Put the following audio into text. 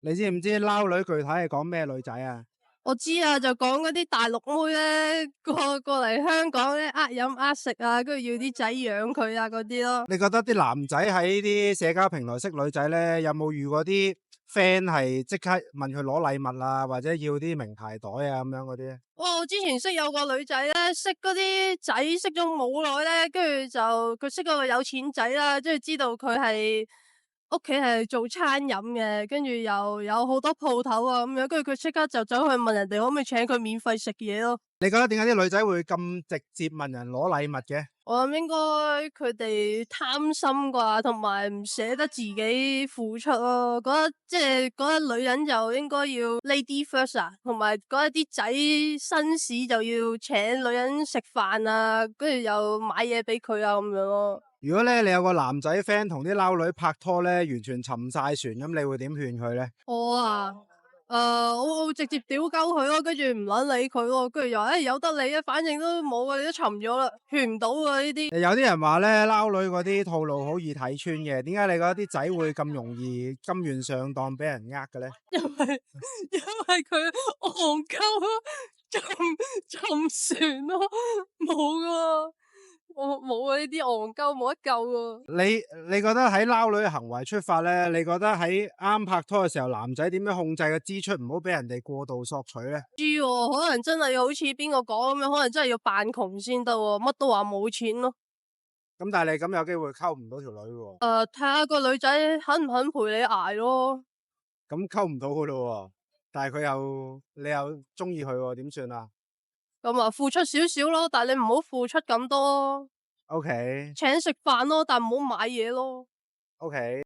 你知唔知撈女具體係講咩女仔啊？我知啊，就講嗰啲大陸妹咧，過嚟香港咧，呃飲呃食啊，跟住要啲仔養佢啊嗰啲咯。你覺得啲男仔喺啲社交平台識女仔咧，有冇遇過啲 friend 係即刻問佢攞禮物啊，或者要啲名牌袋啊咁樣嗰啲咧？哇！我之前識有個女仔咧，識嗰啲仔識咗冇耐咧，跟住就佢識嗰個有錢仔啦，即係知道佢係屋企係做餐飲嘅，跟住又有好多鋪頭啊咁樣，跟住佢即刻就走去問人哋可唔可以請佢免費食嘢咯。你覺得點解啲女仔會咁直接問人攞禮物嘅？我諗應該佢哋貪心啩，同埋唔捨得自己付出咯。覺得即係覺得女人就應該要 lady first 啊，同埋覺得啲仔紳士就要請女人食飯啊，跟住又買嘢俾佢啊咁樣咯。如果咧你有個男仔 friend 同啲撈女拍拖咧，完全沉晒船咁，你會點勸佢咧？我啊，我會直接屌鳩佢咯，跟住唔撚理佢咯，跟住又由得你啊，反正都冇啊，你都沉咗啦，勸唔到啊呢啲。有啲人話咧撈女嗰啲套路好易睇穿嘅，點解你覺得啲仔會咁容易甘願上當俾人呃嘅咧？因為佢戇鳩咯，沉沉船咯，冇噶，我冇啊呢啲戇鳩冇得救噶。你覺得喺撈女嘅行為出發咧，你覺得喺啱拍拖嘅時候，男仔點樣控制個支出，唔好俾人哋過度索取咧？知喎，可能真係好似邊個講咁樣，可能真係要扮窮先得喎，乜都話冇錢咯。咁但係你咁有機會溝唔到條女嘅喎，睇下個女仔肯唔肯陪你捱咯。咁溝唔到嘅咯喎，但係你又中意佢喎，點算啊咁啊，付出少少咯，但係你唔好付出咁多咯。？OK 請食飯咯，但唔好買嘢咯。OK。